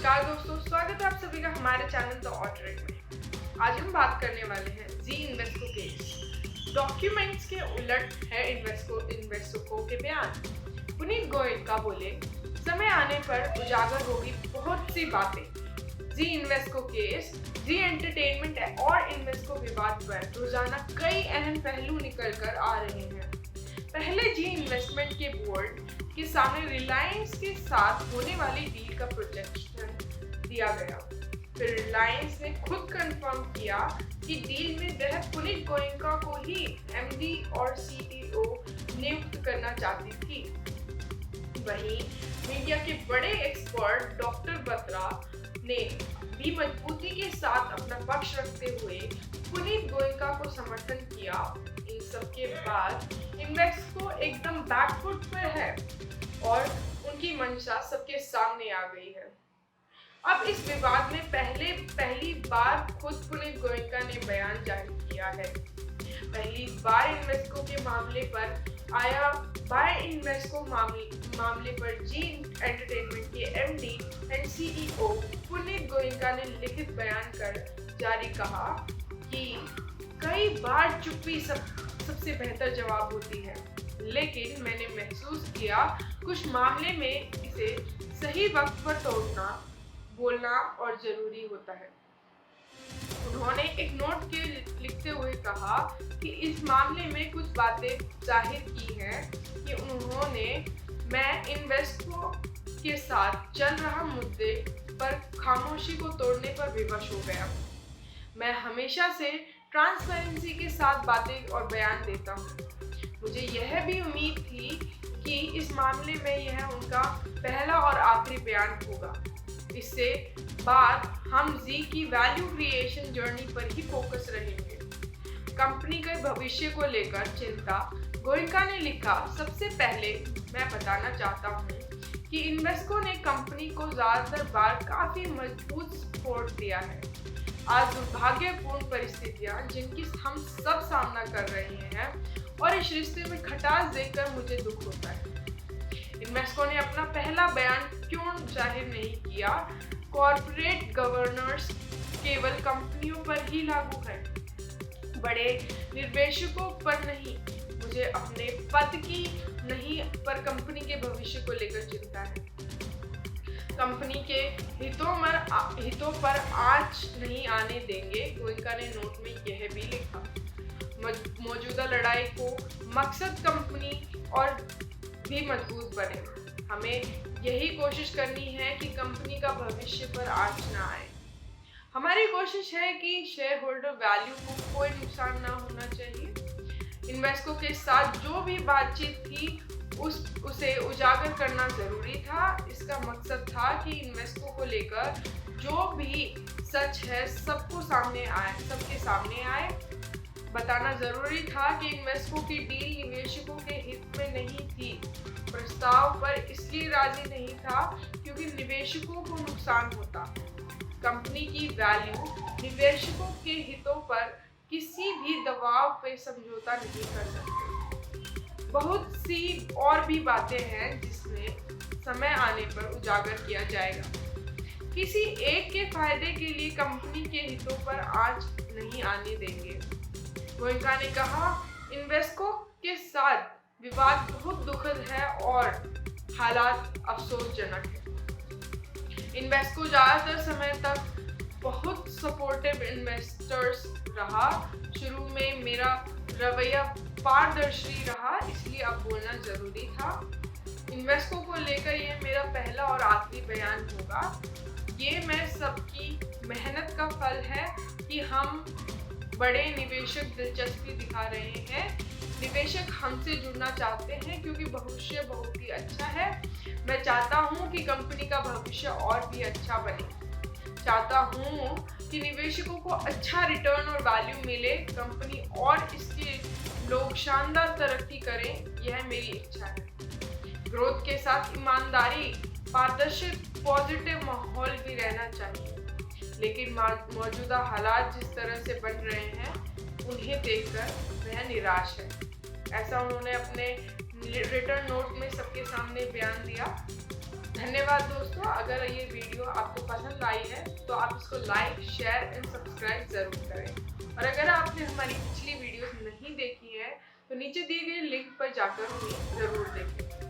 नमस्कार दोस्तों, स्वागत है आप सभी का हमारे चैनल द ऑटरेट में। आज हम बात करने वाले हैं जी इन्वेस्को केस। डॉक्यूमेंट्स के उलट है इन्वेस्को के बयान। पुनीत गोयनका बोले, समय आने पर उजागर होगी बहुत सी बातें। जी इन्वेस्को केस, जी एंटरटेनमेंट और इन्वेस्को विवाद पर रोजाना कई अहम पहलू निकल कर आ रहे हैं। पहले जी इन्वेस्टमेंट के बोर्ड के सामने रिलायंस के साथ होने वाली डील का प्रोजेक्शन दिया गया। फिर रिलायंस ने खुद कंफर्म किया कि डील में वह पुनीत गोयनका को ही एमडी और सीईओ नियुक्त करना चाहती थी। वहीं मीडिया के बड़े एक्सपर्ट डॉक्टर बत्रा ने भी मजबूती के साथ अपना पक्ष रखते हुए पुनीत गोयनका को समर्थन किया। इन सब के बाद इन्वेस्को एकदम बैकफुट पर है और उनकी मंशा सबके सामने आ गई है। अब इस विवाद में पहली बार खुद पुनीत गोयनका ने बयान जारी किया है। पहली बार इन्वेस्को के मामले पर आया। मामले पर जी एंटरटेनमेंट के MD and CEO Puneet Goenka ने लिखित बयान कर जारी कहा कि कई बार चुप्पी सबसे बेहतर जवाब होती है, लेकिन मैंने महसूस किया कुछ मामले में इसे सही वक्त पर तोड़ना, बोलना और जरूरी होता है। उन्होंने एक नोट के लिखते हुए कहा कि इस मामले में कुछ बातें जाहिर की हैं कि मैं इन्वेस्को के साथ चल रहा मुद्दे पर खामोशी को तोड़ने पर विवश हो गया। मैं हमेशा से ट्रांसपेरेंसी के साथ बातें और बयान देता हूँ। मुझे यह भी उम्मीद थी कि इस मामले में यह उनका पहला और आखिरी बयान होगा। इससे बाद हम जी की वैल्यू क्रिएशन जर्नी पर ही फोकस रहेंगे। कंपनी के भविष्य को लेकर चिंता, गोयनका ने लिखा, सबसे पहले मैं बताना चाहता हूँ कि इन्वेस्को ने कंपनी को ज्यादातर बार काफी मजबूत सपोर्ट दिया है। आज दुर्भाग्यपूर्ण परिस्थितियां जिनकी हम सब सामना कर रहे हैं और इस रिश्ते में खटास देखकर मुझे दुख होता है। इन्वेस्को ने अपना पहला बयान क्यों जाहिर नहीं किया? कॉर्पोरेट गवर्नेंस केवल कंपनियों पर ही लागू है, बड़े निवेशकों पर नहीं। मुझे अपने पद की नहीं पर कंपनी के भविष्य को लेकर चिंता है। कंपनी के हितों पर आंच नहीं आने देंगे। गोयनका ने नोट में यह भी लिखा, मौजूदा लड़ाई को मकसद कंपनी और भी मजबूत बने। हमें यही कोशिश करनी है कि कंपनी का भविष्य पर आंच ना आए। हमारी कोशिश है कि शेयर होल्डर वैल्यू को कोई नुकसान ना होना चाहिए। इन्वेस्को के साथ जो भी बातचीत थी उसे उजागर करना जरूरी था। इसका मकसद था कि इन्वेस्को को लेकर जो भी सच है सबके सामने आए। बताना जरूरी था कि इन्वेस्को की डील निवेशकों के हित में नहीं थी। प्रस्ताव पर इसलिए राजी नहीं था क्योंकि निवेशकों को नुकसान होता। कंपनी की वैल्यू निवेशकों के हितों पर किसी भी दबाव पे समझौता नहीं कर सकते। बहुत सी और भी बातें हैं जिसमें समय आने पर उजागर किया जाएगा। किसी एक के फायदे के लिए कंपनी के हितों पर आंच नहीं आने देंगे। गोयनका ने कहा, इन्वेस्को के साथ विवाद बहुत दुखद है और हालात अफसोसजनक है। इन्वेस्को ज्यादातर समय तक बहुत सपोर्टिव इन्वेस्टर्स रहा। शुरू में मेरा रवैया पारदर्शी रहा, इसलिए अब बोलना जरूरी था। इन्वेस्को को लेकर यह मेरा पहला और आखिरी बयान होगा। ये मैं सबकी मेहनत का फल है कि हम बड़े निवेशक दिलचस्पी दिखा रहे हैं। निवेशक हमसे जुड़ना चाहते हैं क्योंकि भविष्य बहुत ही अच्छा है। मैं चाहता हूँ कि कंपनी का भविष्य और भी अच्छा बने। चाहता हूँ कि निवेशकों को अच्छा रिटर्न और वैल्यू मिले, कंपनी और इसके लोग शानदार तरक्की करें, यह मेरी इच्छा है। ग्रोथ के साथ ईमानदारी, पारदर्शी, पॉजिटिव माहौल भी रहना चाहिए। लेकिन मौजूदा हालात जिस तरह से बन रहे हैं उन्हें देखकर वह निराश है। ऐसा उन्होंने अपने रिटर्न नोट में सबके सामने बयान दिया। धन्यवाद दोस्तों। अगर ये वीडियो आपको पसंद आई है तो आप इसको लाइक, शेयर एंड सब्सक्राइब ज़रूर करें। और अगर आपने हमारी पिछली वीडियोस नहीं देखी है तो नीचे दिए गए लिंक पर जाकर उन्हें ज़रूर देखें।